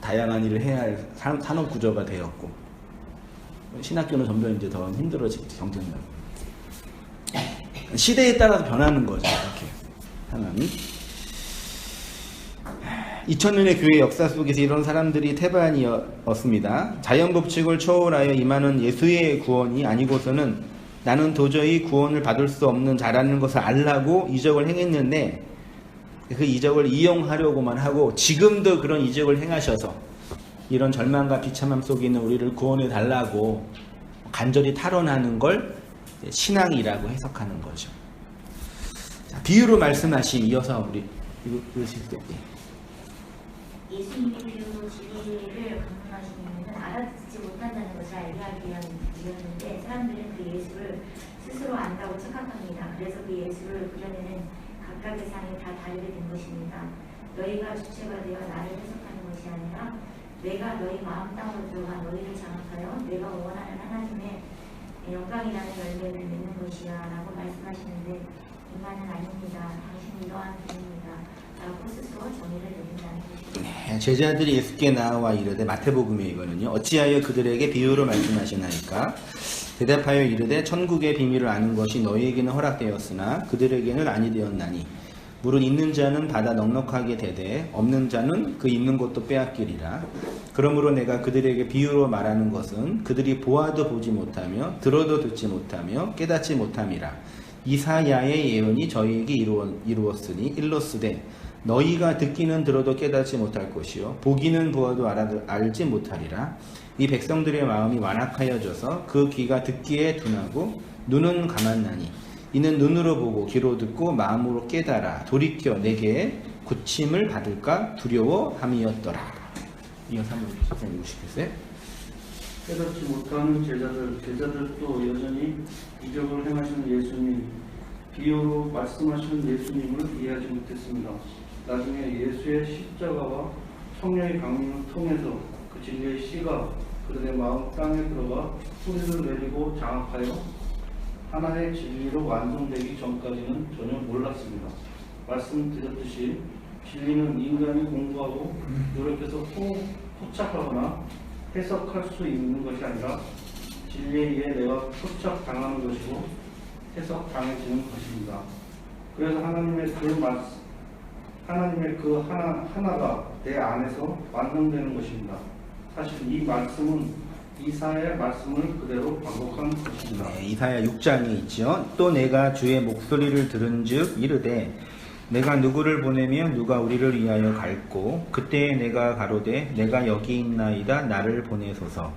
다양한 일을 해야 할 산업 구조가 되었고 신학교는 점점 이제 더 힘들어지고 경쟁력. 시대에 따라서 변하는 거죠. 이렇게 상황이. 2000년의 교회 역사 속에서 이런 사람들이 태반이었습니다. 자연 법칙을 초월하여 임하는 예수의 구원이 아니고서는 나는 도저히 구원을 받을 수 없는 자라는 것을 알라고 이적을 행했는데 그 이적을 이용하려고만 하고 지금도 그런 이적을 행하셔서 이런 절망과 비참함 속에 있는 우리를 구원해 달라고 간절히 탈원하는 걸 신앙이라고 해석하는 거죠. 자, 비유로 말씀하신 이어서 우리 읽으실 때 예수님의 비유로 진리를 강론하신 이유는 알아듣지 못한다는 것을 알게 하기 위함이었는데 사람들은 그 예수를 스스로 안다고 착각합니다. 그래서 그 예수를 그려내는 각각의 상이 다 다르게 된 것입니다. 너희가 주체가 되어 나를 해석하는 것이 아니라 내가 너희 마음 땅으로 들어가 너희를 장악하여 내가 원하는 하나님의 영광이라는 열매를 맺는 것이야 라고 말씀하시는데 인간은 아닙니다. 당신이 이러한 분입니다. 라고 스스로 정의를 내린다는 것입니다. 네, 제자들이 예수께 나와 이르되 마태복음에 이거는요. 어찌하여 그들에게 비유로 말씀하시나이까? 대답하여 이르되 천국의 비밀을 아는 것이 너희에게는 허락되었으나 그들에게는 아니 되었나니 물은 있는 자는 받아 넉넉하게 되되 없는 자는 그 있는 것도 빼앗기리라. 그러므로 내가 그들에게 비유로 말하는 것은 그들이 보아도 보지 못하며 들어도 듣지 못하며 깨닫지 못함이라. 이사야의 예언이 저희에게 이루었으니 일러스되 너희가 듣기는 들어도 깨닫지 못할 것이요 보기는 보아도 알지 못하리라. 이 백성들의 마음이 완악하여져서 그 귀가 듣기에 둔하고 눈은 감았나니 이는 눈으로 보고 귀로 듣고 마음으로 깨달아 돌이켜 내게 고침을 받을까 두려워함이었더라. 이어서 한번 선생님 읽으시겠어요? 깨닫지 못하는 제자들도 여전히 이적을 행하시는 예수님, 비유로 말씀하시는 예수님을 이해하지 못했습니다. 나중에 예수의 십자가와 성령의 강림을 통해서 그 진리의 씨가 그들의 마음 땅에 들어가 뿌리를 내리고 장악하여 하나의 진리로 완성되기 전까지는 전혀 몰랐습니다. 말씀드렸듯이 진리는 인간이 공부하고 노력해서 포착하거나 해석할 수 있는 것이 아니라 진리에 의해 내가 포착당하는 것이고 해석당해지는 것입니다. 그래서 하나님의 그 하나가 내 안에서 완성되는 것입니다. 사실 이 말씀은 이사야의 말씀을 그대로 반복한 것입니다. 네, 이사야 6장에 있죠. 또 내가 주의 목소리를 들은즉 이르되 내가 누구를 보내며 누가 우리를 위하여 갈고 그때 내가 가로되 내가 여기 있나이다 나를 보내소서.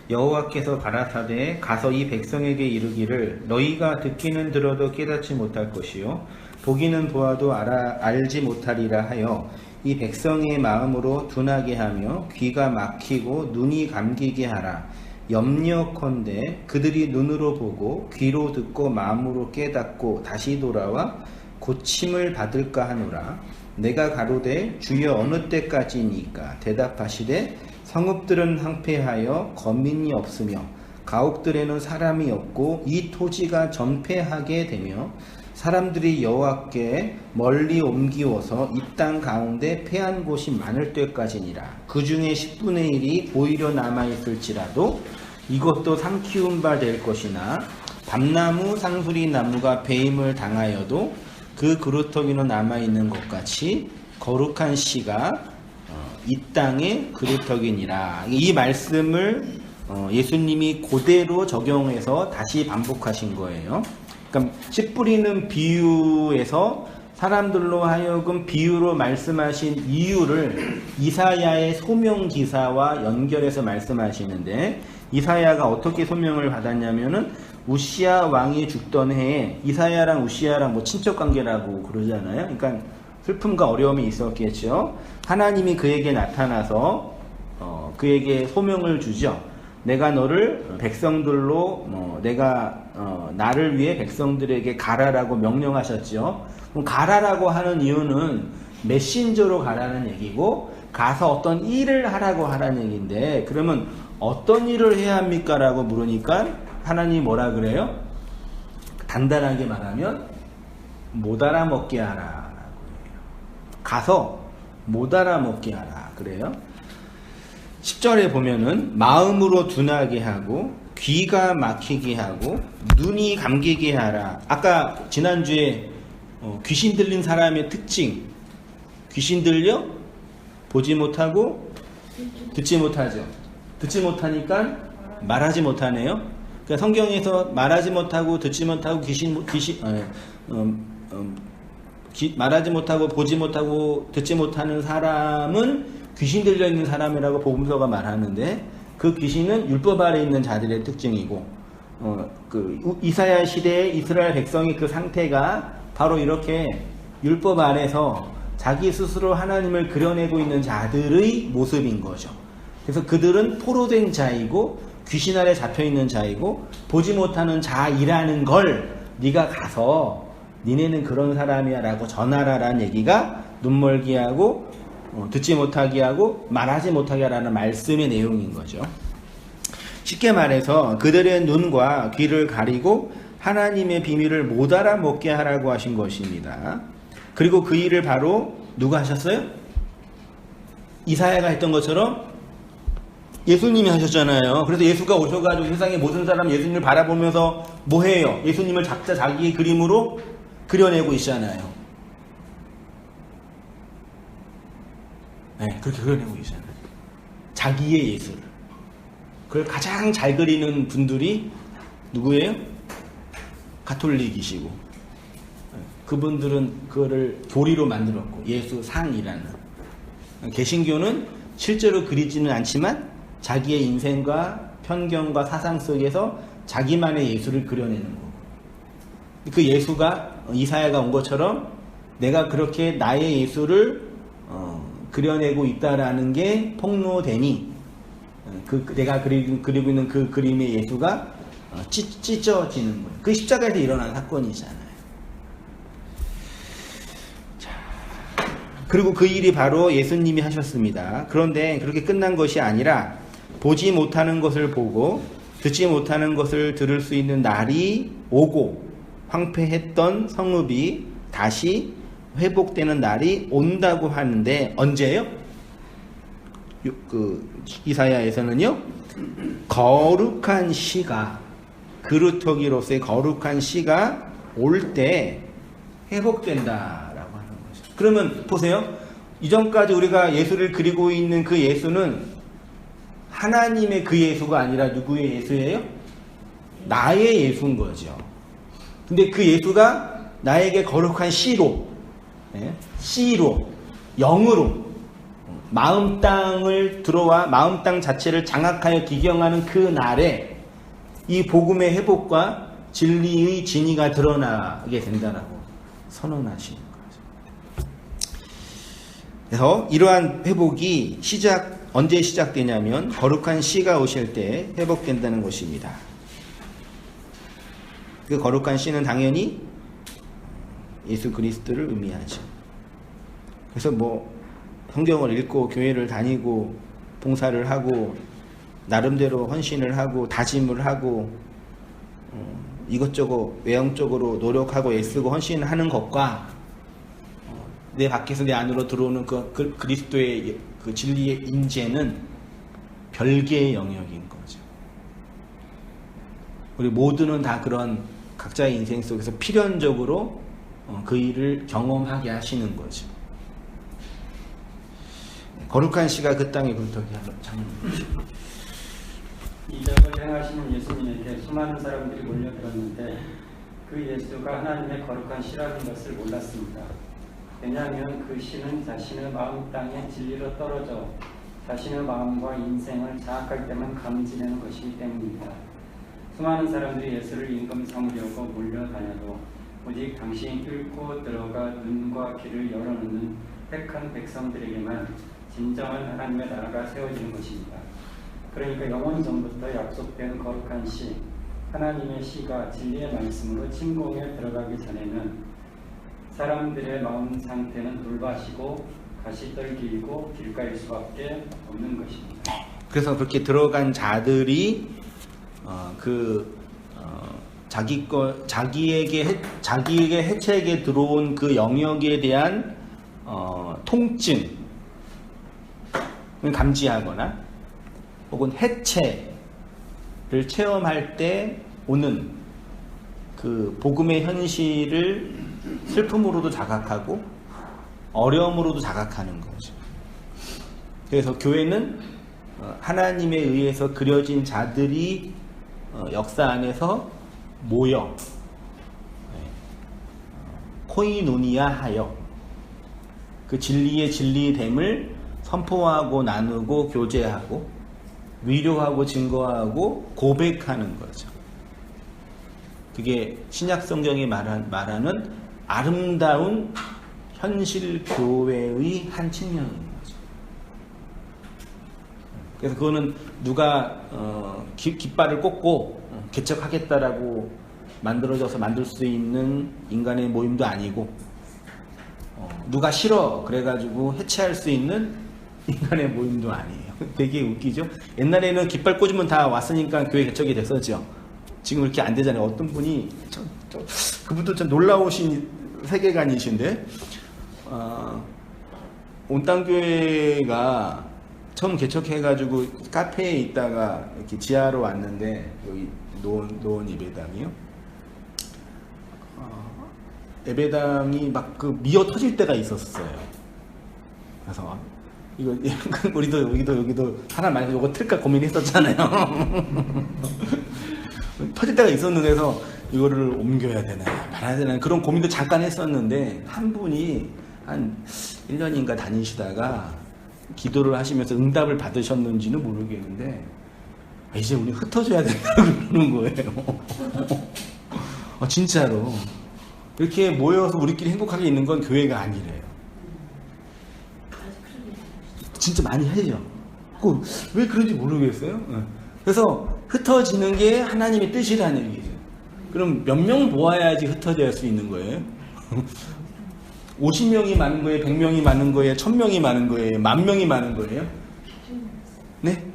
여호와께서 가라사대 가서 이 백성에게 이르기를 너희가 듣기는 들어도 깨닫지 못할 것이요 보기는 보아도 알지 못하리라 하여 이 백성의 마음으로 둔하게 하며 귀가 막히고 눈이 감기게 하라. 염려컨대 그들이 눈으로 보고 귀로 듣고 마음으로 깨닫고 다시 돌아와 고침을 받을까 하노라. 내가 가로되 주여 어느 때까지니까 대답하시되 성읍들은 황폐하여 거민이 없으며 가옥들에는 사람이 없고 이 토지가 전폐하게 되며 사람들이 여호와께 멀리 옮기워서 이 땅 가운데 패한 곳이 많을 때까지니라. 그 중에 10분의 1이 오히려 남아있을지라도 이것도 삼키운 바 될 것이나 밤나무 상수리 나무가 배임을 당하여도 그 그루터기는 남아있는 것 같이 거룩한 씨가 이 땅의 그루터기니라. 이 말씀을 예수님이 그대로 적용해서 다시 반복하신 거예요. 그러니까 씨 뿌리는 비유에서 사람들로 하여금 비유로 말씀하신 이유를 이사야의 소명 기사와 연결해서 말씀하시는데 이사야가 어떻게 소명을 받았냐면은 우시야 왕이 죽던 해에 이사야랑 우시야랑 뭐 친척 관계라고 그러잖아요. 그러니까 슬픔과 어려움이 있었겠죠. 하나님이 그에게 나타나서 그에게 소명을 주죠. 내가 너를 백성들로 내가 나를 위해 백성들에게 가라라고 명령하셨죠. 그럼 가라라고 하는 이유는 메신저로 가라는 얘기고 가서 어떤 일을 하라고 하라는 얘기인데 그러면 어떤 일을 해야 합니까? 라고 물으니까 하나님이 뭐라 그래요? 간단하게 말하면 못 알아먹게 하라 라고 해요. 가서 못 알아먹게 하라 그래요. 10절에 보면은 마음으로 둔하게 하고 귀가 막히게 하고 눈이 감기게 하라. 아까 지난주에 귀신 들린 사람의 특징, 귀신 들려 보지 못하고 듣지 못하죠. 듣지 못하니까 말하지 못하네요. 그러니까 성경에서 말하지 못하고 듣지 못하고 말하지 못하고 보지 못하고 듣지 못하는 사람은 귀신 들려 있는 사람이라고 복음서가 말하는데, 그 귀신은 율법 아래 있는 자들의 특징이고, 그 이사야 시대의 이스라엘 백성의 그 상태가 바로 이렇게 율법 아래서 자기 스스로 하나님을 그려내고 있는 자들의 모습인 거죠. 그래서 그들은 포로된 자이고 귀신 아래 잡혀있는 자이고, 보지 못하는 자이라는 걸 네가 가서 니네는 그런 사람이야 라고 전하라라는 얘기가 눈멀게 하고 듣지 못하게 하고 말하지 못하게 하라는 말씀의 내용인 거죠. 쉽게 말해서 그들의 눈과 귀를 가리고 하나님의 비밀을 못 알아먹게 하라고 하신 것입니다. 그리고 그 일을 바로 누가 하셨어요? 이사야가 했던 것처럼 예수님이 하셨잖아요. 그래서 예수가 오셔가지고 세상의 모든 사람 예수님을 바라보면서 뭐 해요? 예수님을 각자 자기의 그림으로 그려내고 있잖아요. 네, 그렇게 그려내고 있잖아요. 자기의 예수를. 그걸 가장 잘 그리는 분들이 누구예요? 가톨릭이시고, 그분들은 그거를 교리로 만들었고, 예수상이라는. 개신교는 실제로 그리지는 않지만 자기의 인생과 편견과 사상 속에서 자기만의 예수를 그려내는 거고, 그 예수가 이사야가 온 것처럼 내가 그렇게 나의 예수를 그려내고 있다라는 게 폭로되니, 내가 그리고 있는 그 그림의 예수가 찢어지는 거예요. 그 십자가에서 일어난 사건이잖아요. 자, 그리고 그 일이 바로 예수님이 하셨습니다. 그런데 그렇게 끝난 것이 아니라 보지 못하는 것을 보고 듣지 못하는 것을 들을 수 있는 날이 오고, 황폐했던 성읍이 다시 회복되는 날이 온다고 하는데, 언제예요? 이사야에서는요, 거룩한 시가, 그루터기로서의 거룩한 시가 올 때 회복된다라고 하는 거죠. 그러면 보세요. 이전까지 우리가 예수를 그리고 있는 그 예수는 하나님의 그 예수가 아니라 누구의 예수예요? 나의 예수인 거죠. 근데 그 예수가 나에게 거룩한 시로, 씨로, 영으로 마음 땅을 들어와 마음 땅 자체를 장악하여 기경하는 그 날에 이 복음의 회복과 진리의 진위가 드러나게 된다라고 선언하시는 거죠. 그래서 이러한 회복이 언제 시작되냐면 거룩한 시가 오실 때 회복된다는 것입니다. 그 거룩한 시는 당연히 예수 그리스도를 의미하죠. 그래서 뭐 성경을 읽고 교회를 다니고 봉사를 하고 나름대로 헌신을 하고 다짐을 하고 이것저것 외형적으로 노력하고 애쓰고 헌신하는 것과 내 밖에서 내 안으로 들어오는 그 그리스도의 그 진리의 임재는 별개의 영역인 거죠. 우리 모두는 다 그런 각자의 인생 속에서 필연적으로 그 일을 경험하게 하시는 거죠. 거룩한 시가 그 땅에 굴뚝이 장로입니다. 이적을 행하시는 예수님에게 수많은 사람들이 몰려들었는데 그 예수가 하나님의 거룩한 시라는 것을 몰랐습니다. 왜냐하면 그 시는 자신의 마음 땅에 진리로 떨어져 자신의 마음과 인생을 장악할 때만 감지되는 것이기 때문입니다. 수많은 사람들이 예수를 임금 삼으려고 몰려다녀도 오직 당신이 뚫고 들어가 눈과 귀를 열어놓는 택한 백성들에게만 진정한 하나님의 나라가 세워지는 것입니다. 그러니까 영원 전부터 약속된 거룩한 시, 하나님의 시가 진리의 말씀으로 침공에 들어가기 전에는 사람들의 마음 상태는 돌밭이고 가시떨기이고 길가일 수밖에 없는 것입니다. 그래서 그렇게 들어간 자들이 자기에게 해체에게 들어온 그 영역에 대한 통증을 감지하거나 혹은 해체를 체험할 때 오는 그 복음의 현실을 슬픔으로도 자각하고 어려움으로도 자각하는 거죠. 그래서 교회는 하나님에 의해서 그려진 자들이 역사 안에서 모여 코이노니아 하여 그 진리의 진리됨을 선포하고 나누고 교제하고 위로하고 증거하고 고백하는 거죠. 그게 신약 성경이 말하는 아름다운 현실 교회의 한 측면인 거죠. 그래서 그거는 누가 깃발을 꽂고 개척하겠다라고 만들어져서 만들 수 있는 인간의 모임도 아니고 누가 싫어 그래가지고 해체할 수 있는 인간의 모임도 아니에요. 되게 웃기죠. 옛날에는 깃발 꽂으면 다 왔으니까 교회 개척이 됐었죠. 지금 그렇게 안 되잖아요. 어떤 분이 그분도 참 놀라우신 세계관이신데 온땅교회가 처음 개척해가지고 카페에 있다가 이렇게 지하로 왔는데 여기 노원 예배당이요. 예배당이 막 그 미어 터질 때가 있었어요. 그래서 이거 여기도 하나 만약 이거 틀까 고민했었잖아요. 터질 때가 있었는데 그래서 이거를 옮겨야 되나 말아야 되나 그런 고민도 잠깐 했었는데 한 분이 한 1년인가 다니시다가 기도를 하시면서 응답을 받으셨는지는 모르겠는데 이제 우리 흩어져야 된다고 그러는 거예요. 진짜로 이렇게 모여서 우리끼리 행복하게 있는 건 교회가 아니래요. 진짜 많이 하죠. 왜 그런지 모르겠어요. 그래서 흩어지는 게 하나님의 뜻이라는 얘기죠. 그럼 몇 명 모아야지 흩어질 수 있는 거예요? 50명이 많은 거예요? 100명이 많은 거예요? 1000명이 많은 거예요? 10,000명이 많은 거예요? 네?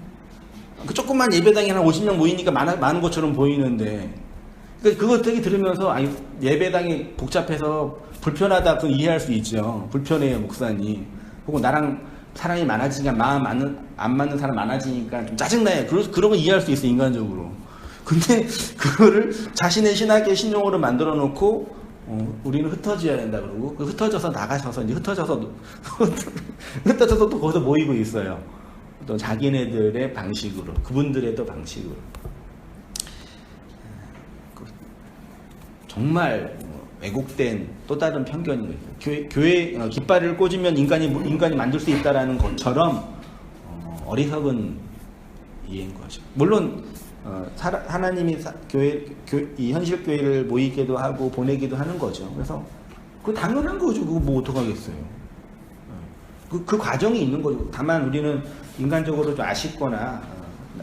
그 조그만 예배당에 한 50명 모이니까 많은 것처럼 보이는데 그거 되게 들으면서 예배당이 복잡해서 불편하다 그 이해할 수 있죠. 불편해요 목사님. 혹은 나랑 사람이 많아지니까 마음 안 맞는 사람 많아지니까 좀 짜증나요. 그런 거 이해할 수 있어 인간적으로. 근데 그거를 자신의 신학의 신용으로 만들어 놓고 우리는 흩어져야 된다 그러고 흩어져서 나가셔서 이제 흩어져서 또 거기서 모이고 있어요. 또 자기네들의 방식으로 그분들의 또 방식으로. 정말 왜곡된 또 다른 편견인 거예요. 교회 깃발을 꽂으면 인간이 만들 수 있다라는 것처럼 어리석은 이해인 거죠. 물론 하나님이 이 현실 교회를 모이기도 하고 보내기도 하는 거죠. 그래서 그거 당연한 거죠. 그거 뭐 어떡하겠어요. 그 과정이 있는 거죠. 다만 우리는 인간적으로 좀 아쉽거나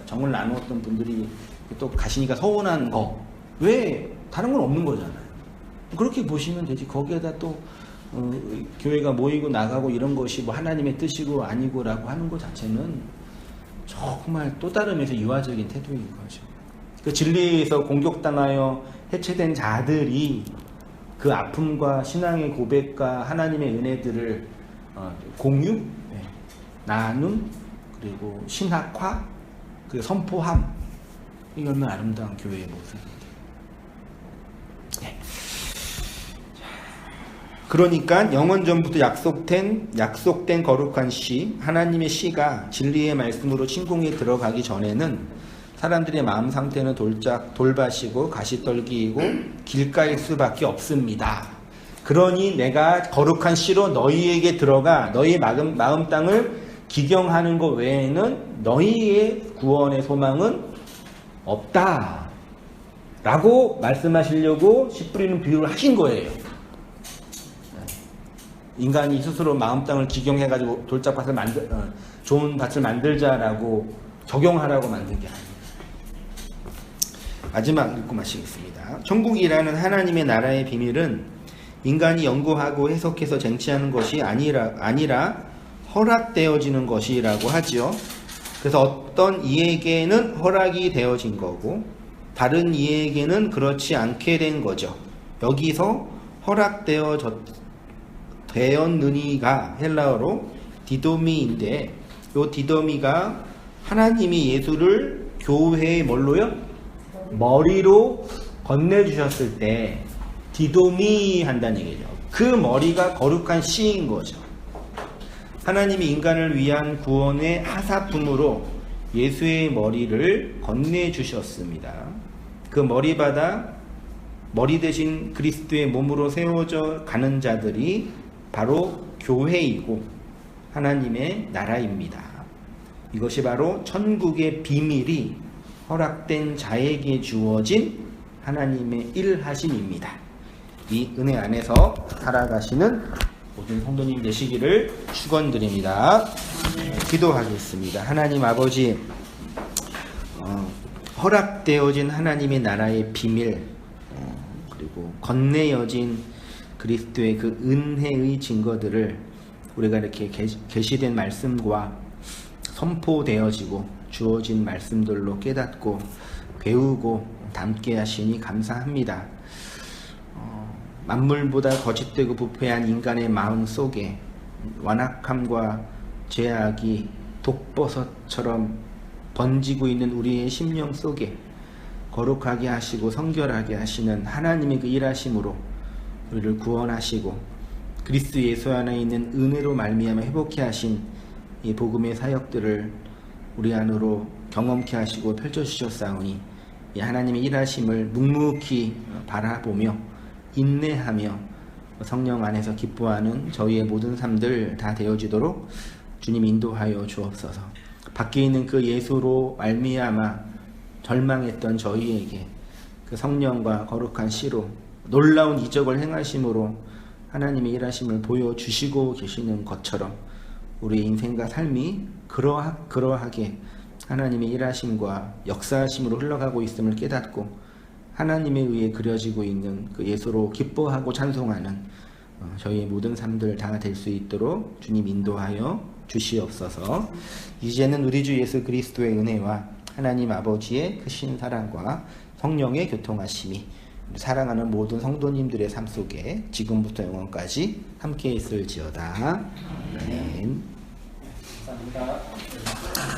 정을 나누었던 분들이 또 가시니까 서운한 거. 왜? 다른 건 없는 거잖아요. 그렇게 보시면 되지. 거기에다 또 교회가 모이고 나가고 이런 것이 뭐 하나님의 뜻이고 아니고라고 하는 것 자체는 정말 또 다른 면에서 유아적인 태도인 거죠. 그 진리에서 공격당하여 해체된 자들이 그 아픔과 신앙의 고백과 하나님의 은혜들을 공유, 나눔, 그리고 신학화, 그리고 선포함. 이게 얼마나 아름다운 교회의 모습입니다. 그러니까 영원 전부터 약속된 거룩한 시, 하나님의 시가 진리의 말씀으로 침공에 들어가기 전에는 사람들의 마음 상태는 돌밭이고 가시떨기이고 길가일 수밖에 없습니다. 그러니 내가 거룩한 시로 너희에게 들어가 너희 마음 땅을 기경하는 것 외에는 너희의 구원의 소망은 없다 라고 말씀하시려고 씨 뿌리는 비유를 하신 거예요. 인간이 스스로 마음 땅을 기경해가지고 돌짝밭을 좋은 밭을 만들자라고 적용하라고 만든 게 아닙니다. 마지막 읽고 마치겠습니다. 천국이라는 하나님의 나라의 비밀은 인간이 연구하고 해석해서 쟁취하는 것이 아니라 허락되어지는 것이라고 하지요. 그래서 어떤 이에게는 허락이 되어진 거고 다른 이에게는 그렇지 않게 된 거죠. 여기서 되었느니가 헬라어로 디도미인데 이 디도미가 하나님이 예수를 교회의 뭘로요? 머리로 건네주셨을 때 디도미 한다는 얘기죠. 그 머리가 거룩한 씨인 거죠. 하나님이 인간을 위한 구원의 하사품으로 예수의 머리를 건네주셨습니다. 그 머리바다 머리 대신 그리스도의 몸으로 세워져 가는 자들이 바로 교회이고 하나님의 나라입니다. 이것이 바로 천국의 비밀이 허락된 자에게 주어진 하나님의 일하심입니다. 이 은혜 안에서 살아가시는 모든 성도님 되시기를 축원드립니다. 기도하겠습니다. 하나님 아버지, 허락되어진 하나님의 나라의 비밀, 그리고 건네여진 그리스도의 그 은혜의 증거들을 우리가 이렇게 계시된 말씀과 선포되어지고 주어진 말씀들로 깨닫고 배우고 담게 하시니 감사합니다. 만물보다 거짓되고 부패한 인간의 마음 속에 완악함과 죄악이 독버섯처럼 번지고 있는 우리의 심령 속에 거룩하게 하시고 성결하게 하시는 하나님의 그 일하심으로 우리를 구원하시고 그리스도 예수 안에 있는 은혜로 말미암아 회복케 하신 이 복음의 사역들을 우리 안으로 경험케 하시고 펼쳐주셨사오니 이 하나님의 일하심을 묵묵히 바라보며 인내하며 성령 안에서 기뻐하는 저희의 모든 삶들 다 되어지도록 주님 인도하여 주옵소서. 밖에 있는 그 예수로 말미암아 절망했던 저희에게 그 성령과 거룩한 씨로 놀라운 이적을 행하심으로 하나님의 일하심을 보여주시고 계시는 것처럼 우리의 인생과 삶이 그러하게 하나님의 일하심과 역사하심으로 흘러가고 있음을 깨닫고 하나님에 의해 그려지고 있는 그 예수로 기뻐하고 찬송하는 저희의 모든 삶들 다 될 수 있도록 주님 인도하여 주시옵소서. 이제는 우리 주 예수 그리스도의 은혜와 하나님 아버지의 크신 사랑과 성령의 교통하심이 사랑하는 모든 성도님들의 삶 속에 지금부터 영원까지 함께 있을지어다. 아멘. 감사합니다.